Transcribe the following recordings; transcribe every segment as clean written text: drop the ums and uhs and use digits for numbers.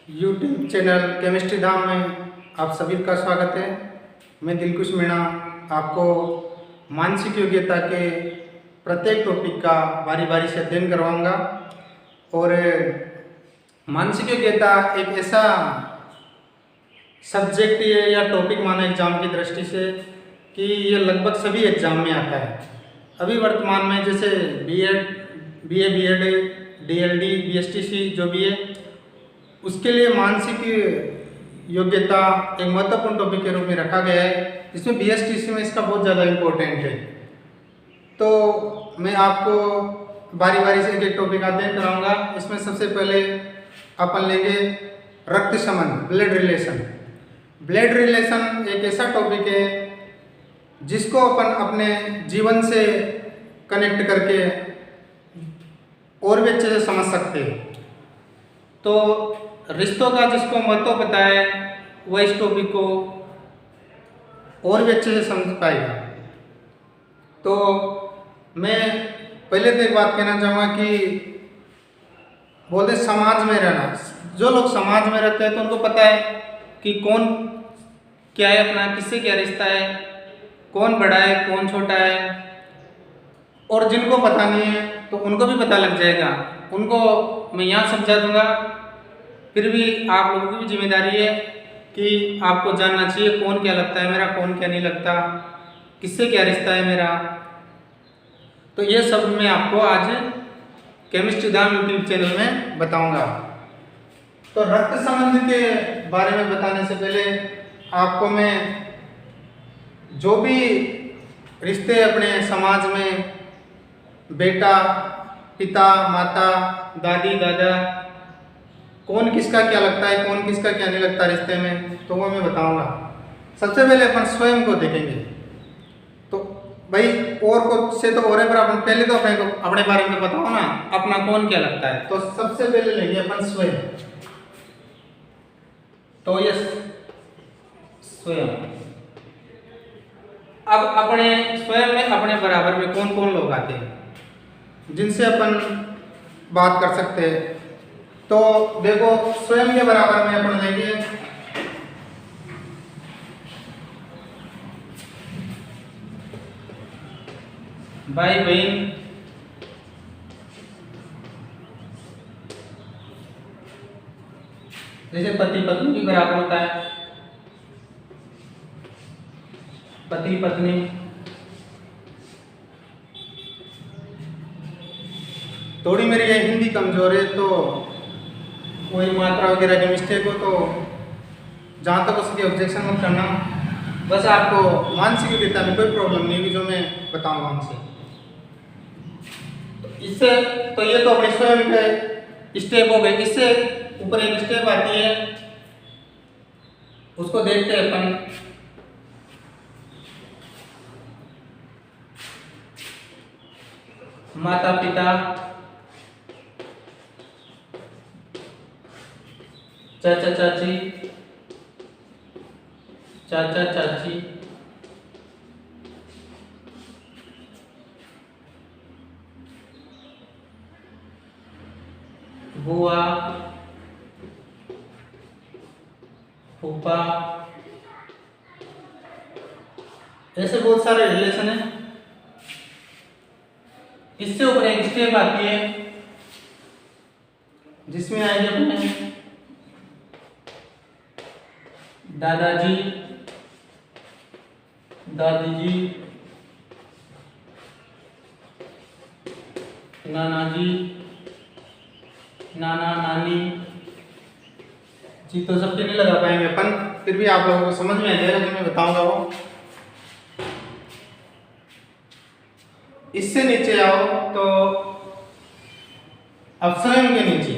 YouTube channel chemistry धाम में आप सभी का स्वागत है। मैं दिलकुश मीणा आपको मानसिक योग्यता के प्रत्येक टॉपिक का बारी बारी से अध्ययन करवाऊंगा। और मानसिक योग्यता एक ऐसा सब्जेक्ट है या टॉपिक माना एग्जाम की दृष्टि से कि ये लगभग सभी एग्जाम में आता है। अभी वर्तमान में जैसे बीएड, बीएड, डीएलडी, बीएसटीसी जो भी है, उसके लिए मानसिक योग्यता एक महत्वपूर्ण टॉपिक के रूप में रखा गया है, जिसमें बीएसटीसी में इसका बहुत ज़्यादा इम्पोर्टेंट है। तो मैं आपको बारी बारी से एक एक टॉपिक अध्ययन कराऊंगा। इसमें सबसे पहले अपन लेंगे रक्त संबंध, ब्लड रिलेशन। ब्लड रिलेशन एक ऐसा टॉपिक है जिसको अपन अपने जीवन से कनेक्ट करके और भी अच्छे से समझ सकते हैं। तो रिश्तों का जिसको महत्व पता है वह इस टॉपिक को और भी अच्छे से समझ पाएगा। तो मैं पहले तो एक बात कहना चाहूँगा कि बोलते समाज में रहना, जो लोग समाज में रहते हैं तो उनको पता है कि कौन क्या है, अपना किससे क्या रिश्ता है, कौन बड़ा है कौन छोटा है। और जिनको पता नहीं है तो उनको भी पता लग जाएगा। उनको मैं यहाँ समझा दूंगा, फिर भी आप लोगों की भी जिम्मेदारी है कि आपको जानना चाहिए कौन क्या लगता है मेरा, कौन क्या नहीं लगता, किससे क्या रिश्ता है मेरा। तो ये सब मैं आपको आज केमिस्ट्री धाम यूट्यूब चैनल में बताऊंगा। तो रक्त संबंध के बारे में बताने से पहले आपको मैं जो भी रिश्ते अपने समाज में बेटा, पिता, माता, दादी, दादा, कौन किसका क्या लगता है, कौन किसका क्या नहीं लगता रिश्ते में, तो वो मैं बताऊंगा। सबसे पहले अपन स्वयं को देखेंगे। तो भाई और को से तो और है, पर अपन पहले तो अपने बारे में बताओ ना, अपना कौन क्या लगता है। तो सबसे पहले लेंगे अपन स्वयं। तो ये स्वयं, अब अपने स्वयं में अपने बराबर में कौन कौन लोग आते हैं जिनसे अपन बात कर सकते हैं। तो देखो स्वयं के बराबर में अपन लेंगे भाई बहन, जैसे पति पत्नी के बराबर होता है, पति पत्नी। थोड़ी मेरी ये हिंदी कमजोर है तो कोई मात्रा वगैरह की मिस्टेक हो तो जहाँ तक उसकी ऑब्जेक्शन मत करना। बस आपको मानसिक योग्यता में कोई प्रॉब्लम नहीं होगी जो मैं बताऊंगा हमसे। तो इससे तो ये तो अपने स्वयं के स्टेप हो गए। इससे ऊपर एक स्टेप आती है, उसको देखते हैं अपन। माता पिता, चाचा चाची, चाचा चाची, बुआ, फूफा, ऐसे बहुत सारे रिलेशन है। इससे ऊपर एक स्टेप आती है जिसमें आएंगे अपने दादाजी, दादी जी, नाना जी, नाना नानी जी। तो सबके नहीं लगा पाएंगे अपन, फिर भी आप लोगों को समझ में आ जाएगा जो मैं बताऊंगा वो। इससे नीचे आओ तो अब स्वयं के नीचे,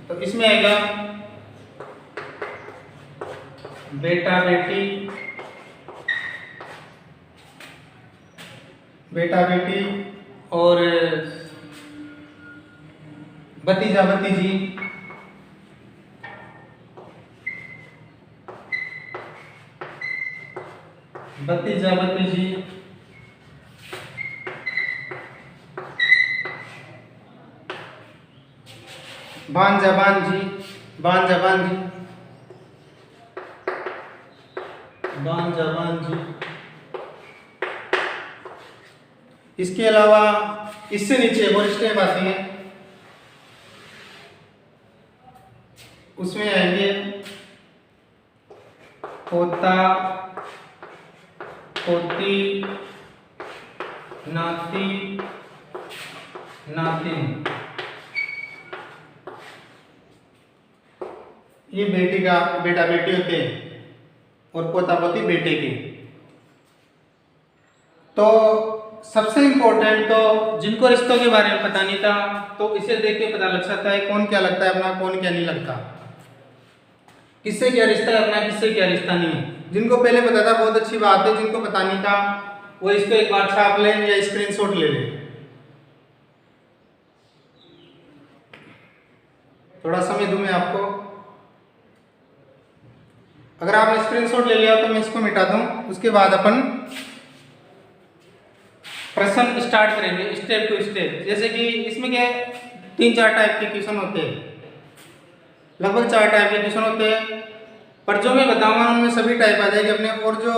तो इसमें आएगा बेटा बेटी, बेटा बेटी और भतीजा भतीजी, भतीजा भतीजी, भांजा भांजी, भांजा भांजी, बांजा बांजी। इसके अलावा इससे नीचे और स्टेप आती है, उसमें आएंगे पोता, पोती, नाती, नातिन। ये बेटी का बेटा बेटी होते हैं और पोता पोती बेटे के। तो सबसे इम्पोर्टेंट तो जिनको रिश्तों के बारे में पता नहीं था, तो इसे देख के पता लग सकता है कौन क्या लगता है अपना, कौन क्या नहीं लगता, किससे क्या रिश्ता है अपना, किससे क्या रिश्ता नहीं है। जिनको पहले पता था बहुत अच्छी बात है, जिनको पता नहीं था वो इसको एक बार छाप ले या स्क्रीनशॉट ले ले। थोड़ा समय दूं मैं आपको। अगर आपने स्क्रीनशॉट ले लिया तो मैं इसको मिटा दूं, उसके बाद अपन प्रश्न स्टार्ट करेंगे स्टेप टू स्टेप। जैसे कि इसमें क्या 3-4 टाइप के क्वेश्चन होते हैं, लगभग 4 टाइप के क्वेश्चन होते हैं, पर जो मैं बताऊंगा उनमें सभी टाइप आ जाएगी अपने। और जो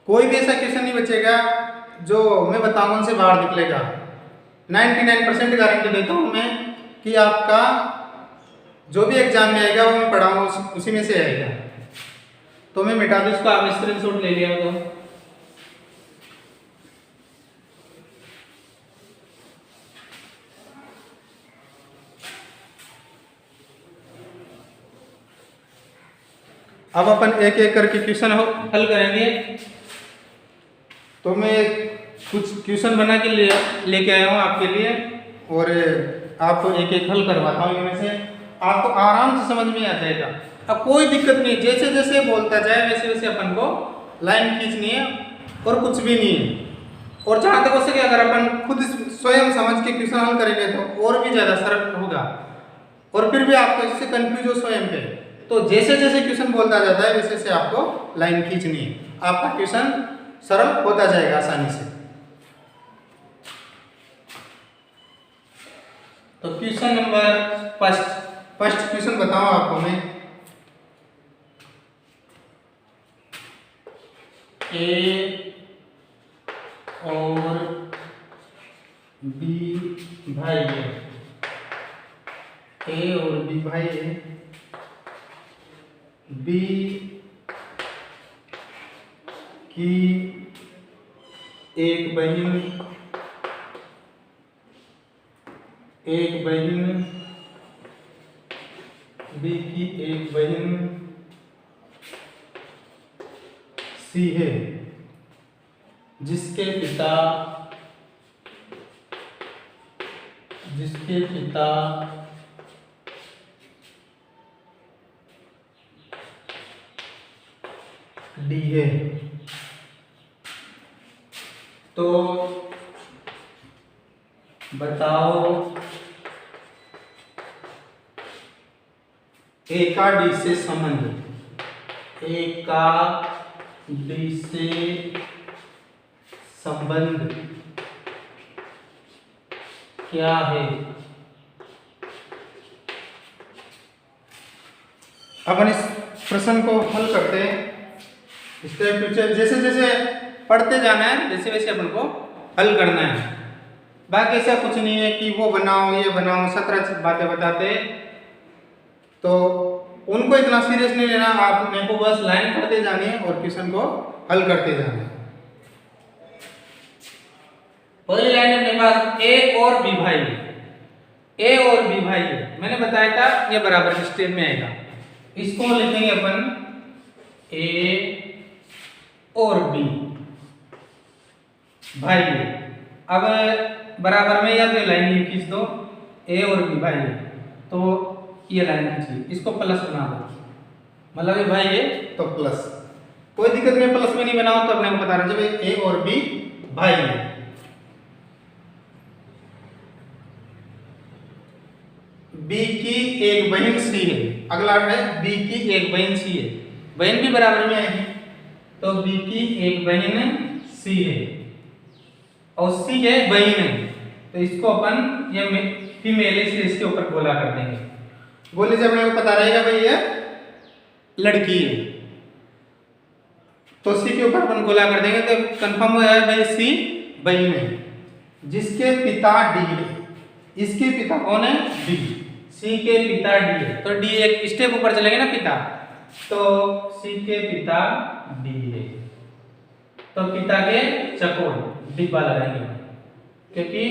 कोई भी ऐसा क्वेश्चन नहीं बचेगा जो मैं बताऊंगा उनसे बाहर निकलेगा। 99% गारंटी देता हूं मैं कि आपका जो भी एग्जाम में आएगा वो मैं पढ़ाऊंगा उसी में से आएगा। तो मैं मिटा दूं इसको, आप स्क्रीनशॉट ले लिया तो। अब अपन एक एक करके क्वेश्चन हल करेंगे। तो मैं कुछ क्वेश्चन बना के लेके आया हूँ आपके लिए, और आपको एक एक हल करवाता हूँ इनमें से, आपको आराम से समझ में आ जाएगा। अब कोई दिक्कत नहीं, जैसे जैसे बोलता जाए वैसे वैसे अपन को लाइन खींचनी है और कुछ भी नहीं है। और जहाँ तक हो सके अगर अपन खुद स्वयं समझ के क्वेश्चन हल करेंगे तो और भी ज़्यादा सरल होगा। और फिर भी आपको इससे कंफ्यूज हो स्वयं पे, तो जैसे जैसे क्वेश्चन बोलता जाता है वैसे वैसे आपको लाइन खींचनी है, आपका क्वेश्चन सरल होता जाएगा आसानी से। तो क्वेश्चन नंबर फर्स्ट क्वेश्चन बताऊं आपको मैं। ए और बी भाई है, ए और बी भाई है, बी की एक बहन बी की एक बहन सी है, जिसके पिता डी है। तो बताओ ए का डी से संबंध, ए का डी से संबंध क्या है। अपन इस प्रश्न को हल करते हैं स्टेप टू स्टेप, जैसे जैसे पढ़ते जाना है वैसे वैसे अपन को हल करना है। बाकी ऐसा कुछ नहीं है कि वो बनाओ ये बनाओ 17 बातें बताते, तो उनको इतना सीरियस नहीं लेना। आपने को बस लाइन पढ़ते जानी है और क्वेश्चन को हल करते जाना है। पहली लाइन अपने पास ए और बी भाई, ए और बी भाई है, मैंने बताया था ये बराबर के स्टेप में आएगा। इसको लिखेंगे अपन ए और बी भाई है। अब बराबर में या तो लाइन ये खींच दो, ए और बी भाई है, तो ये लाइन खींचिए, इसको प्लस बना दो, मतलब ये भाई है तो प्लस, कोई दिक्कत नहीं। प्लस में नहीं बनाओ तो अपने को बता रहे जब ए और बी भाई है। बी की एक बहन सी है, अगला है बी की एक बहन सी है, बहन भी बराबर में आएगी, तो बी की एक बहन सी है और सी है बहन है, तो इसको अपन ये फीमेल है इसलिए इसके ऊपर गोला कर देंगे। गोले से अपने को पता रहेगा भाई ये लड़की है, तो सी के ऊपर अपन गोला कर देंगे तो कंफर्म हो जाएगा भाई सी बहन है। जिसके पिता डी है, इसके पिता कौन है? डी। सी के पिता डी है तो डी एक स्टेप ऊपर चलेंगे ना पिता, तो सी के पिता डी है तो पिता के चकोर डिब्बा लगाएंगे, क्योंकि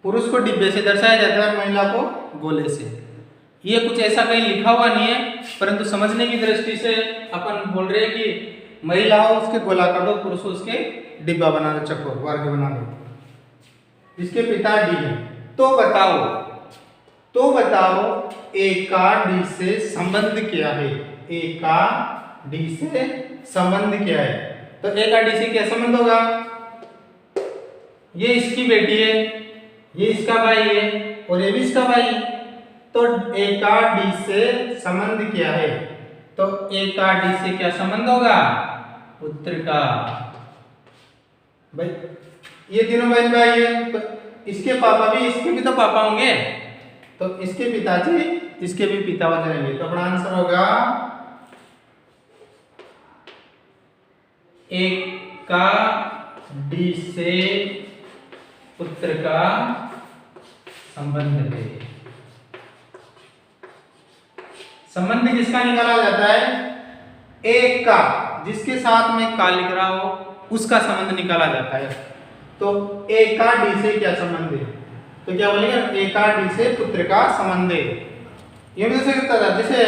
पुरुष को डिब्बे से दर्शाया जाता है और महिला को गोले से। ये कुछ ऐसा कहीं लिखा हुआ नहीं है, परंतु समझने की दृष्टि से अपन बोल रहे हैं कि महिला हो उसके गोला कर दो, पुरुष हो उसके डिब्बा बना दो, चकोर वर्ग बना दो। इसके पिता डी है तो बताओ ए का डी से संबंध क्या है? ए का डी से संबंध क्या है? तो ए का डी से क्या संबंध होगा? ये इसकी बेटी है, ये इसका भाई है और ये भी इसका भाई है, तो ए का डी से संबंध क्या है? तो ए का डी से क्या संबंध होगा? पुत्र का। भाई ये तीनों बहन भाई है तो इसके पापा भी, इसके भी तो पापा होंगे, तो इसके पिताजी इसके भी पिता हो जाएंगे। तो अपना आंसर होगा ए का डी से पुत्र का संबंध है। संबंध किसका निकाला जाता है? एक का, जिसके साथ में का लिख रहा हो उसका संबंध निकाला जाता है। तो ए का डी से क्या संबंध है? तो क्या बोलेंगे? ए का डी से पुत्र का संबंध है। ये भी जैसे करता था, जैसे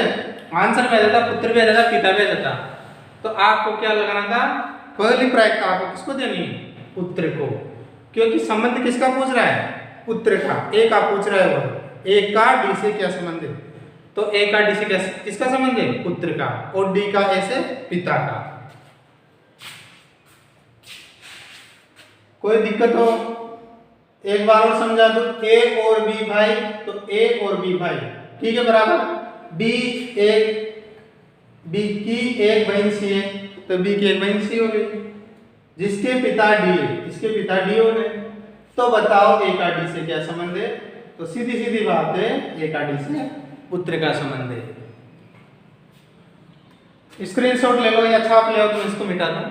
आंसर में आ जाता पुत्र भी आ जाता पिता भी आ जाता, तो आपको क्या लगाना था? पहली प्रायिकता आपको किसको देनी है? पुत्र को, क्योंकि संबंध किसका पूछ रहा है? पुत्र का। ए का पूछ रहा है वो, ए का डी से क्या संबंध है? तो ए का डी से क्या किसका संबंध है? पुत्र का। और डी का ए से पिता का। कोई दिक्कत हो एक बार और समझा दो। ए और बी भाई, तो ए और बी भाई ठीक है बराबर। बी की एक बहन सी है तो बी की एक बहन सी हो गई। जिसके पिता डी है, इसके पिता डी हो गए। तो बताओ ए का डी से क्या संबंध है? तो सीधी सीधी बात है, ए का डी से पुत्र का संबंध है। स्क्रीनशॉट ले लो या छाप ले आओ, तो इसको मिटा दो।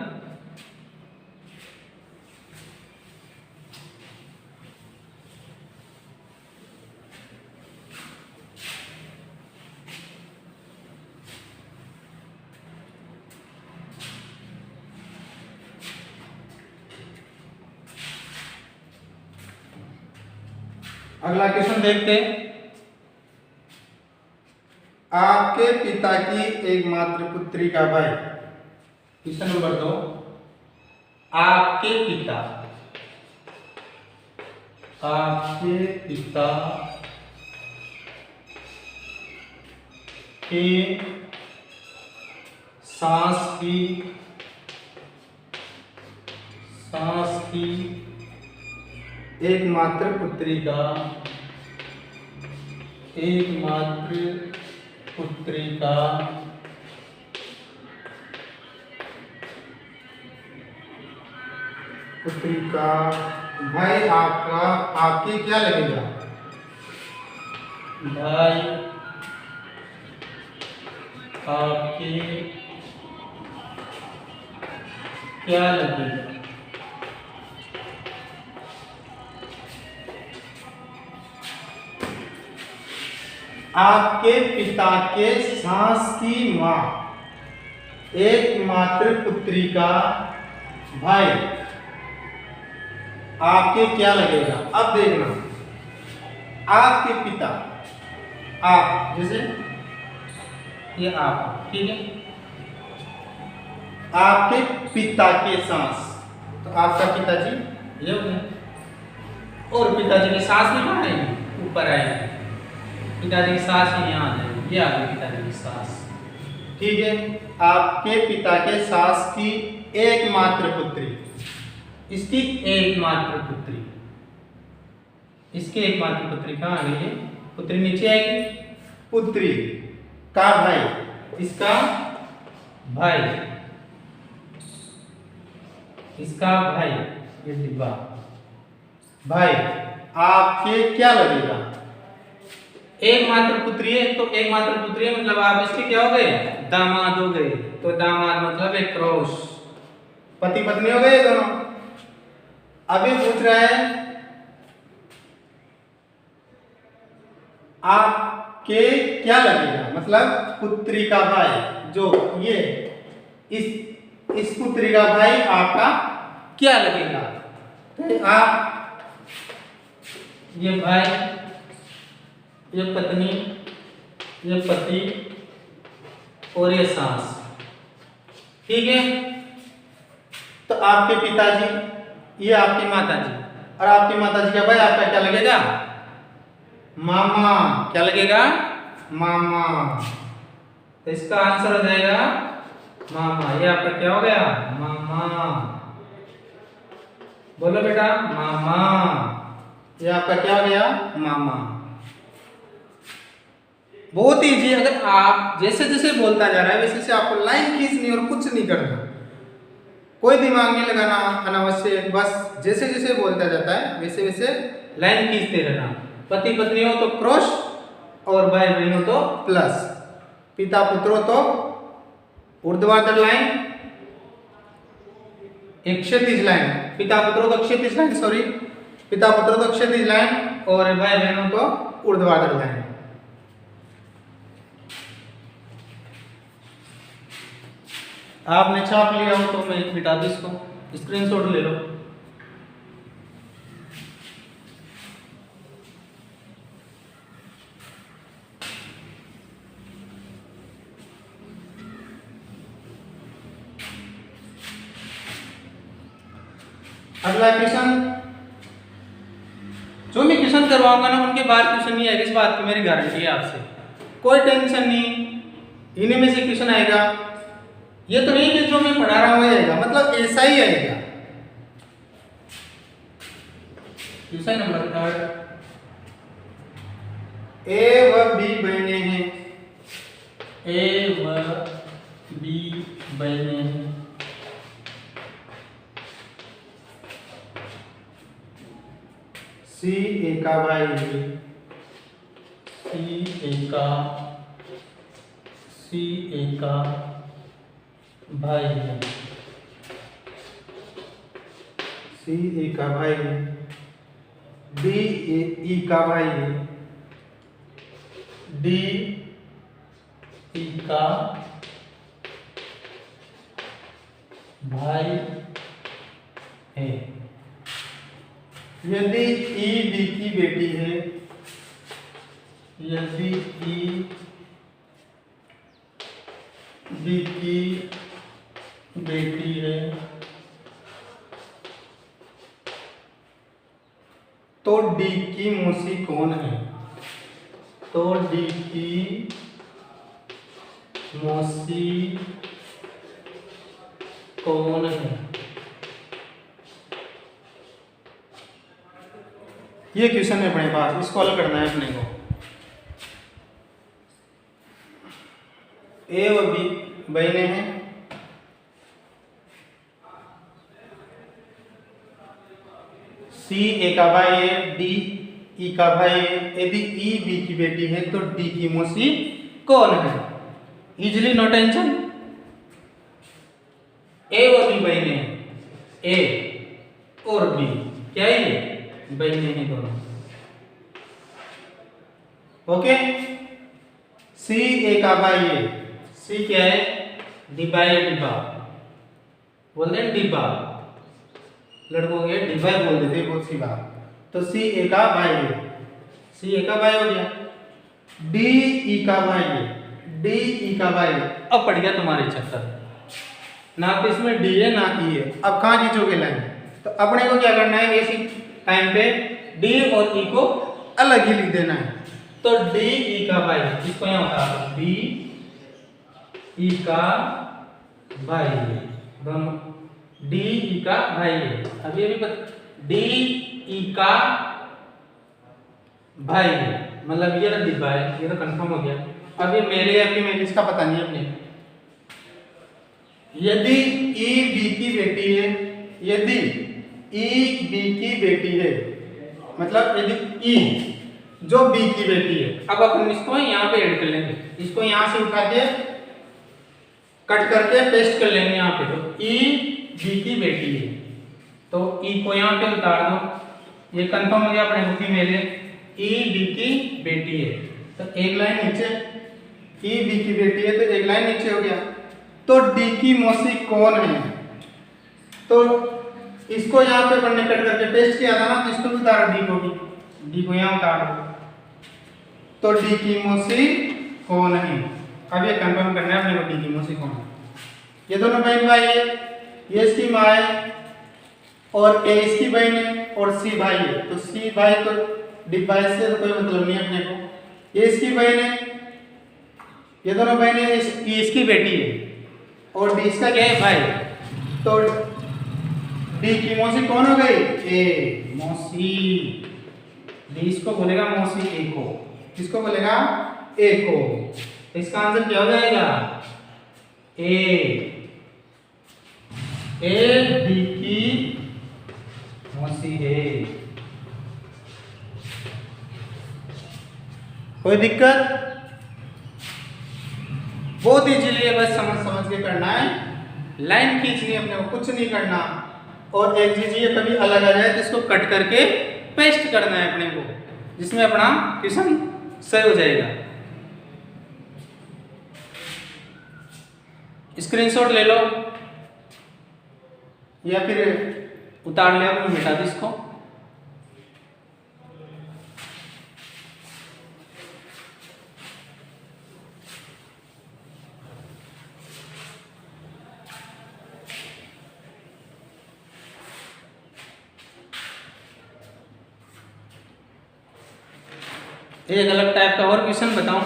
अगला क्वेश्चन देखते हैं। आपके पिता की एकमात्र पुत्री का भाई। क्वेश्चन नंबर 2, आपके पिता के सास की एकमात्र पुत्री का भाई आपके क्या लगेगा? भाई आपके क्या लगेगा? आपके पिता के सास की मां एकमात्र पुत्री का भाई आपके क्या लगेगा? अब देखना, आपके पिता, आप जैसे ये आप, ठीक है, आपके पिता के सास, तो आपका पिताजी ये हो गया, और पिताजी की सास भी कहाँ आएगी? ऊपर आएगी। पिताजी की सास ही यहाँ आ जाएगी, ये आ गई पिताजी की सास, ठीक है। आपके पिता के सास की एकमात्र पुत्री, इसकी एकमात्र पुत्री, इसकी एकमात्र पुत्री कहाँ आ गई है? पुत्री नीचे आएगी। पुत्री का भाई, इसका भाई, इसका भाई, ये डिब्बा भाई आपके क्या लगेगा? एकमात्र पुत्री है, तो एकमात्र पुत्री है मतलब आप इसके क्या हो गए, दामाद हो गए। तो दामाद मतलब एक क्रॉस, पति पत्नी हो गए दोनों। अभी पूछ रहा है आपके क्या लगेगा, मतलब पुत्री का भाई, जो ये इस पुत्री का भाई आपका क्या लगेगा। तो आप ये भाई, ये पत्नी, ये पति और ये सास, ठीक है। तो आपके पिताजी, ये आपकी माताजी, और आपकी माताजी का भाई आपका क्या लगेगा, मामा। क्या लगेगा, मामा। तो इसका आंसर हो जाएगा मामा। ये आपका क्या हो गया, मामा। बोलो बेटा, मामा। ये आपका क्या हो गया, मामा। बहुत इजी। अगर आप जैसे जैसे बोलता जा रहा है वैसे वैसे आपको लाइन खींचनी और कुछ नहीं करना, कोई दिमाग नहीं लगाना अनावश्यक। बस जैसे जैसे बोलता जाता है वैसे वैसे लाइन खींचते रहना। पति पत्नी हो तो क्रॉस, और भाई बहन हो तो प्लस, पिता पुत्र हो तो ऊर्ध्वाधर लाइन, एक क्षैतिज लाइन, पिता पुत्र हो तो क्षैतिज लाइन, सॉरी, पिता पुत्र हो तो क्षैतिज लाइन, और भाई बहन हो तो ऊर्ध्वाधर लाइन। आपने छाप लिया हो तो मैं मिटा दूं इसको, स्क्रीनशॉट ले लो। अगला क्वेश्चन, जो मैं क्वेश्चन करवाऊंगा ना उनके बाहर क्वेश्चन नहीं आएगा, इस बात की मेरी गारंटी है आपसे, कोई टेंशन नहीं। इन्हीं में से क्वेश्चन आएगा। ये तो नहीं कि जो मैं पढ़ा रहा हूं आएगा, मतलब ऐसा ही आएगा। क्वेश्चन नंबर 3, ए व बी बहने हैं, ए व बी बहने हैं, सी ए का भाई है, सी ए का भाई है, सी ए का भाई है, डी ई का भाई है, डी ई का भाई है। यदि ई बी की बेटी है, यदि ई बी की बेटी है तो डी की मौसी कौन है, तो डी की मौसी कौन है। ये क्वेश्चन है अपने पास, इसको हल करना है अपने को। ए व बी बहने हैं, सी ए का भाई है, डी ई का भाई है। यदि ई बी की बेटी है तो डी की मौसी कौन है। Easily, no tension. ए व बी बहने हैं, ए और बी क्या है, बहने हैं दोनों, ओके। सी ए का भाई है, सी क्या है, डिब्बा है, डिब्बा बोलते हैं, डिब्बा, लड़कों के डिब्बा बोल देते हैं बहुत सी बात। तो सी ए का भाई है, सी ए का भाई हो गया। डी ई का भाई है, डी ई का भाई है। अब पड़ गया तुम्हारे चक्कर, ना तो इसमें डी है ना ई है। अब कहाँ खींचोगे लाइन, तो अपने को क्या करना है, इसी टाइम पे डी और ई को अलग ही लिख देना है। तो डी ई का भाई, इसको यहाँ उतार, डी ई का भाई है, दोनों डी ई का भाई है। अभी डी ई का भाई है, मतलब ये डिब्बा है, ये तो कंफर्म हो गया। अब ये मेरे आपके मेरे इसका पता नहीं अपने। यदि ई बी की बेटी है, यदि ई बी की बेटी है, मतलब यदि ई जो बी की बेटी है। अब अपन इसको यहाँ पे ऐड कर लेंगे, इसको यहाँ से उठा के कट करके पेस्ट कर लेंगे यहाँ पे। तो ई बी की बेटी है, तो ई को यहाँ पे उतार दो, ये कंफर्म हो गया अपने को कि मेरे ई बी की बेटी है। तो एक लाइन नीचे, ई बी की बेटी है तो एक लाइन नीचे हो गया। तो डी की मौसी कौन है, तो इसको यहाँ पे अपन ने कट करके पेस्ट किया था ना, तो इसको भी उतार, डी को भी, डी को यहाँ उतार दो। तो डी की मौसी कौन है, अब ये कंफर्म करना है अपने को डी की मौसी कौन है। ये दोनों बहन भाई है, ये इसकी माँ है और ए इसकी बहन है और सी भाई है। तो सी भाई तो डिवाइस से तो कोई मतलब नहीं अपने को। ये इसकी बहन है, ये दोनों बहन है, ये इसकी बेटी है और डी इसका क्या है, भाई। तो डी की मौसी कौन हो गई, ए मौसी। डी इसको बोलेगा मौसी ए को, किसको बोलेगा, ए को। तो इसका आंसर क्या हो जाएगा, ए डी की मौसी है। कोई दिक्कत, बहुत इजीली है, बस समझ समझ के करना है, लाइन खींचनी है अपने को, कुछ नहीं करना। और एक चीज ये कभी अलग आ जाए तो इसको कट करके पेस्ट करना है अपने को, जिसमें अपना क्वेश्चन सही हो जाएगा। स्क्रीनशॉट ले लो या फिर उतार लिया तो मिटा दो इसको। एक अलग टाइप का और क्वेश्चन बताऊं,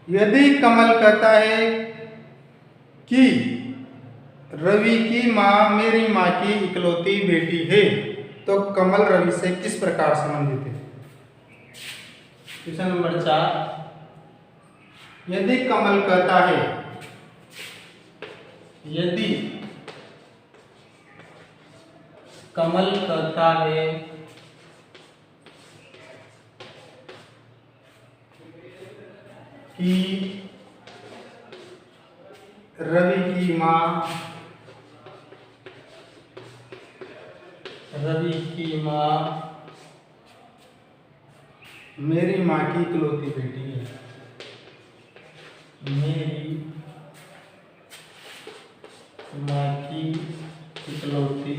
यदि कमल कहता है कि रवि की माँ मेरी माँ की इकलौती बेटी है, तो कमल रवि से किस प्रकार संबंधित है। क्वेश्चन नंबर 4, यदि कमल कहता है, यदि कमल कहता है कि रवि की माँ मेरी माँ की इकलौती बेटी है, मेरी माँ की इकलौती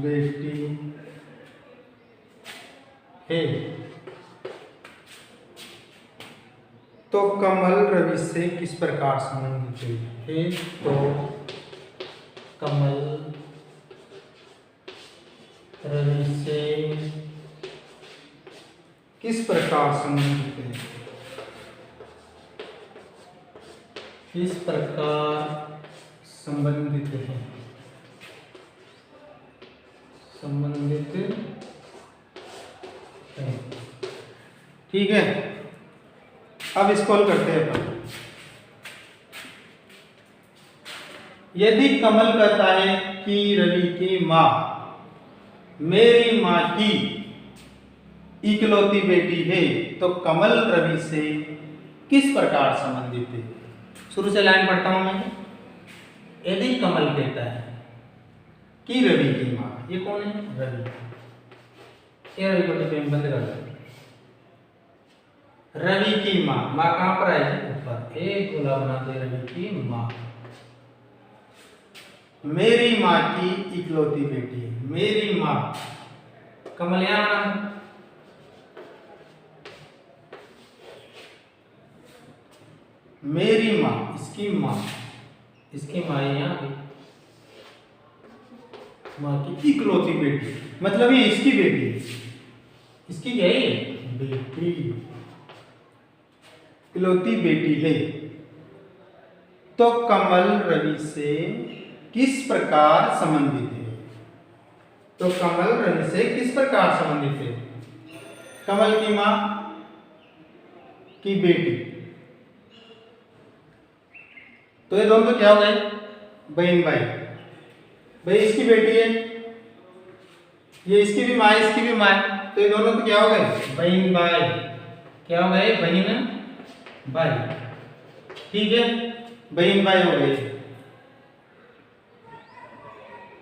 बेटी है, तो कमल रवि से किस प्रकार संबंधित है। तो कमल रवि से किस प्रकार संबंधित है, किस प्रकार संबंधित है, संबंधित है। ठीक है, अब स्क्रॉल करते हैं अपन। यदि कमल कहता है कि रवि की माँ मेरी माँ की इकलौती बेटी है, तो कमल रवि से किस प्रकार संबंधित है। शुरू से लाइन पढ़ता हूं मैं। यदि कमल कहता है कि रवि की माँ, ये कौन है, रवि, ये रवि को तो बंद कर दो। रवि की माँ, माँ कहां पर आएगी, ऊपर, एक गोला बनाते रवि की माँ, मेरी माँ की इकलौती बेटी है, मेरी माँ, कमल यहां बना, मेरी माँ, इसकी माँ, इसकी माँ यहाँ माँ की इकलौती बेटी, मतलब ये इसकी बेटी है, इसकी क्या है, बेटी, इकलौती बेटी है। तो कमल रवि से किस प्रकार संबंधित है, तो कमल रवि से किस प्रकार संबंधित है, कमल की माँ की बेटी, तो ये दोनों तो क्या हो गए, बहन भाई, भाई इसकी बेटी है, ये इसकी भी माँ, इसकी भी माँ, तो ये दोनों तो क्या हो गए? बहन भाई। क्या हो गए? बहन भाई। ठीक है, बहन भाई हो गए।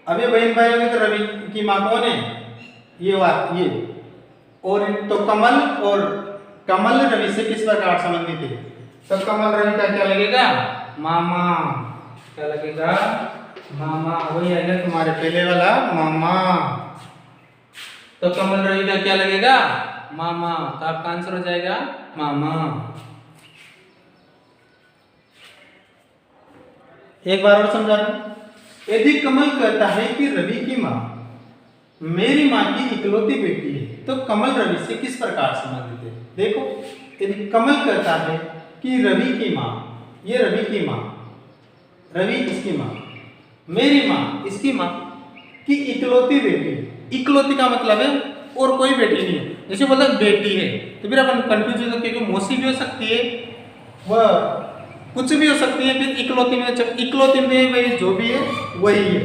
अब ये बहन भाई हो गए तो रवि की माँ कौन है? ये और तो कमल रवि से किस प्रकार संबंधित है? तो कमल रवि का क्या लगेगा? मामा। क्या लगेगा? मामा। वही है ना तुम्हारे पहले वाला, मामा। तो कमल रवि का क्या लगेगा? मामा। तो आपका आंसर हो जाएगा मामा। एक बार और समझा दूं। यदि कमल कहता है कि रवि की माँ मेरी माँ की इकलौती बेटी है, तो कमल रवि से किस प्रकार संबंधित है? देखो, यदि कमल कहता है कि रवि की माँ, ये रवि की माँ, रवि इसकी माँ, मेरी माँ इसकी माँ की इकलौती बेटी है। इकलौती का मतलब है और कोई बेटी नहीं है। जैसे बोलते बेटी है तो फिर अपन कंफ्यूज हो सकते, क्योंकि मौसी भी हो सकती है, वह कुछ भी हो सकती है। फिर इकलौती में, जब इकलौती में वही जो भी है वही है,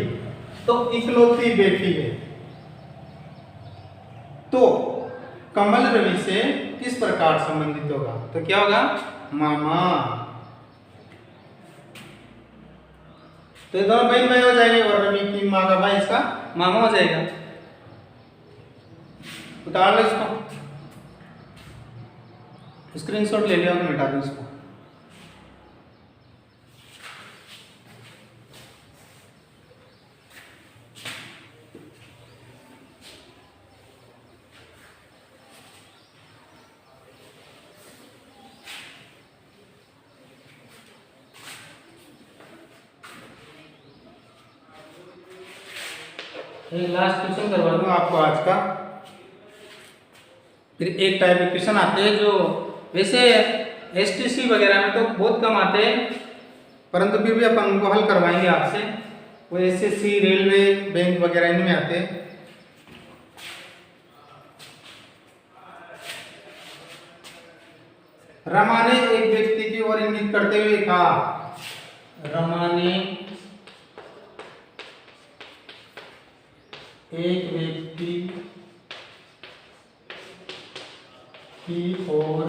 तो इकलौती बेटी है। तो कमल रवि से किस प्रकार संबंधित होगा? तो क्या होगा? मामा। तो ये दोनों बहन भाई हो जाएंगे और रवि की माँ का भाई इसका मामा हो जाएगा। उतार लो इसको, स्क्रीनशॉट ले लिया तो मिटा दो इसको। एक लास्ट क्वेश्चन करवा दूंगा आपको आज का। फिर एक टाइप के क्वेश्चन आते हैं जो वैसे एसटीसी वगैरह में तो बहुत कम आते हैं, परंतु फिर भी अपन उनको हल करवाएंगे आपसे। वो एसएससी, रेलवे, बैंक वगैरह इनमें आते हैं। रमा ने एक व्यक्ति की ओर इंगित करते हुए कहा, रमा ने एक व्यक्ति की ओर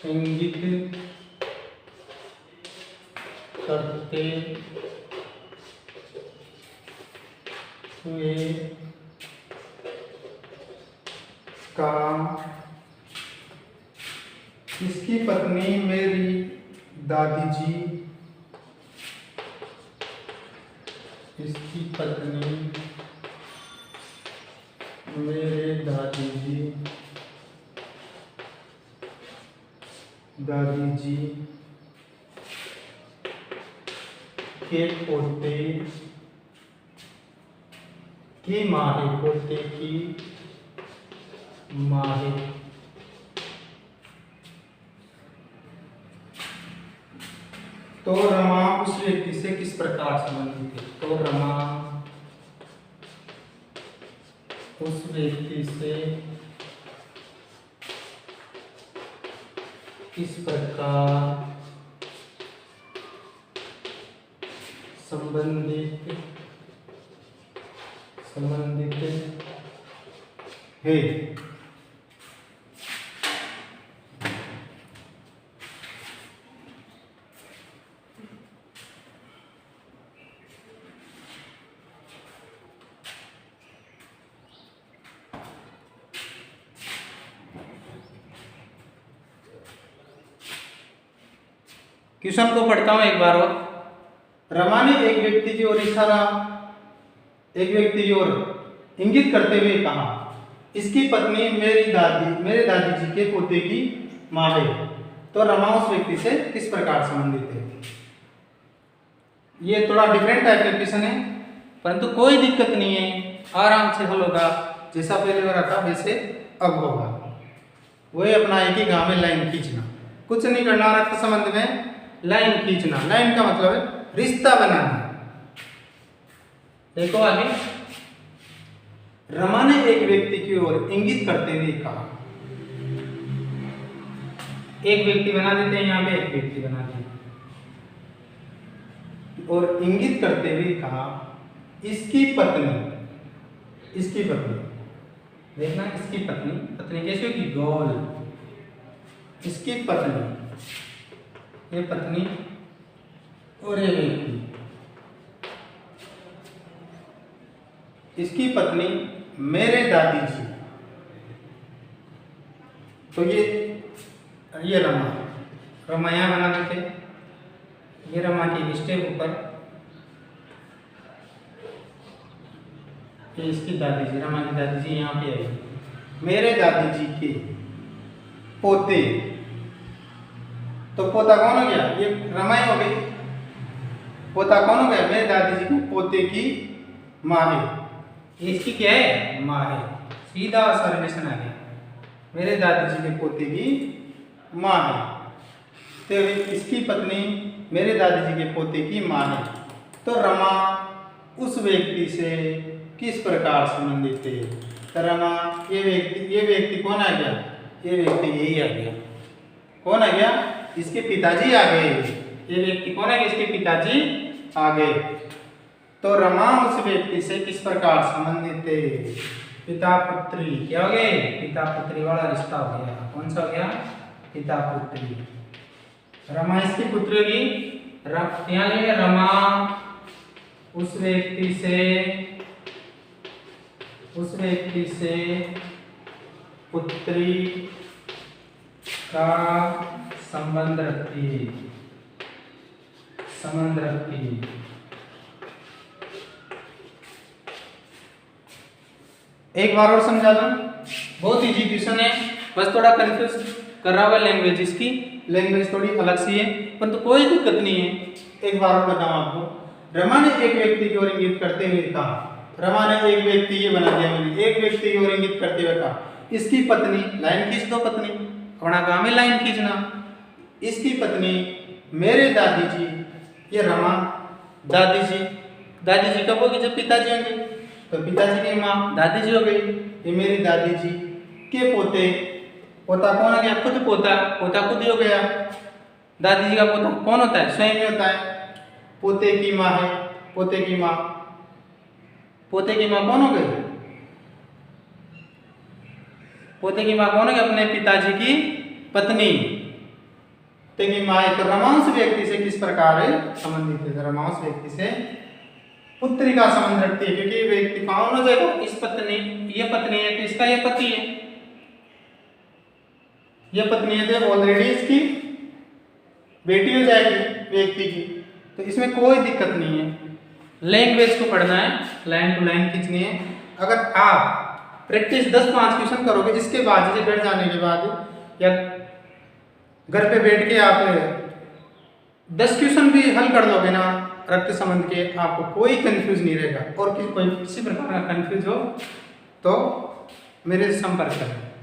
इंगित करते हुए कहा, इसकी पत्नी मेरी दादी जी, इसकी पत्नी मेरे दादी जी के पोते की माँ है, पोते की माँ है। तो रमा उस व्यक्ति से किस प्रकार संबंधित है? तो रमा उस व्यक्ति से किस प्रकार संबंधित है? क्वेश्चन को पढ़ता हूं एक बार और। रमा ने एक व्यक्ति की ओर इंगित करते हुए कहा, इसकी पत्नी मेरे दादी जी के पोते की माँ है। तो रमा उस व्यक्ति से किस प्रकार संबंधित है? ये थोड़ा डिफरेंट टाइप का क्वेश्चन है, परंतु कोई दिक्कत नहीं है, आराम से हल होगा। जैसा पहले हो रहा था वैसे अब होगा। वही अपना एक ही गांव में लाइन खींचना, कुछ नहीं करना। रक्त संबंध में लाइन खींचना, लाइन का मतलब है रिश्ता बनाना। देखो आगे, रमा ने एक व्यक्ति की ओर इंगित करते हुए कहा, एक व्यक्ति बना देते हैं, यहां पे एक व्यक्ति बना दिया। और इंगित करते हुए कहा इसकी पत्नी, इसकी पत्नी, देखना इसकी पत्नी, पत्नी कैसी होगी? गोल। इसकी पत्नी, ये पत्नी और ये व्यक्ति, इसकी पत्नी मेरे दादी जी। तो ये रमा यहाँ बना देते, ये रमा की स्टेप ऊपर, ये इसकी दादी जी, रमा की दादी जी यहाँ पे आई। मेरे दादी जी के पोते, तो पोता कौन हो गया? ये रमा ही हो गई। पोता कौन हो गया? मेरे दादी जी के पोते की माँ है। इसकी क्या है? माँ है। सीधा सा रिलेशन आ गया, मेरे दादी जी के पोते की माँ है। तो इसकी पत्नी मेरे दादी जी के पोते की माँ है। तो रमा उस व्यक्ति से किस प्रकार संबंधित है? तो रमा, ये व्यक्ति कौन आ गया? ये व्यक्ति यही आ गया। कौन आ गया? इसके पिताजी आ गए। ये व्यक्ति कौन आ गया? इसके पिताजी आ गए। तो रमा उस व्यक्ति से किस प्रकार संबंधित है? पिता पुत्री। क्या हो गए? पिता पुत्री वाला रिश्ता हो गया। कौन सा हो गया? पिता पुत्री। रमा इसकी पुत्री होगी। यहाँ लेंगे रमा उस व्यक्ति से पुत्री का संबंध रखती है। एक बार और समझा दूं, बहुत इजी क्वेश्चन है, बस थोड़ा कंफ्यूज कर रहा होगा लैंग्वेज, इसकी लैंग्वेज थोड़ी अलग सी है, परंतु कोई दिक्कत नहीं है। एक बार और बताऊं आपको। रमा ने एक व्यक्ति की ओर इंगित करते हुए कहा, रमा ने एक व्यक्ति, ये बना दिया मैंने, एक व्यक्ति की ओर इंगित करते हुए कहा इसकी पत्नी, लाइन खींच दो पत्नी, अपना काम है लाइन खींचना। इसकी पत्नी मेरे दादी जी, ये रमा दादी जी कब होगी? जब पिताजी होंगे। तो पिताजी की माँ दादी जी हो गई। ये मेरी दादी जी के पोते, पोता कौन हो गया? खुद पोता खुद ही हो गया। दादी जी का पोता कौन होता है? स्वयं ही होता है। पोते की माँ है, पोते की माँ कौन हो गई? पोते की माँ कौन हो गई? अपने पिताजी की पत्नी। पोते की माँ है। तो रमांस व्यक्ति से किस प्रकार है संबंधित है? रमांस व्यक्ति से पुत्री का संबंध रखती है, क्योंकि व्यक्ति कौन हो जाएगा? इस पत्नी, ये पत्नी है तो इसका ये पति है, ये पत्नी है तो ऑलरेडी इसकी बेटी हो जाएगी व्यक्ति की। तो इसमें कोई दिक्कत नहीं है। लैंग्वेज को पढ़ना है, लाइन टू लाइन खींचनी है। अगर आप प्रैक्टिस 10-5 क्वेश्चन करोगे, इसके बाद जैसे घर जाने के बाद या घर पे बैठ के आप 10 क्वेश्चन भी हल कर दोगे ना रक्त संबंध के, आपको कोई कंफ्यूज नहीं रहेगा। और कोई किसी प्रकार का कंफ्यूज हो तो मेरे से संपर्क करें।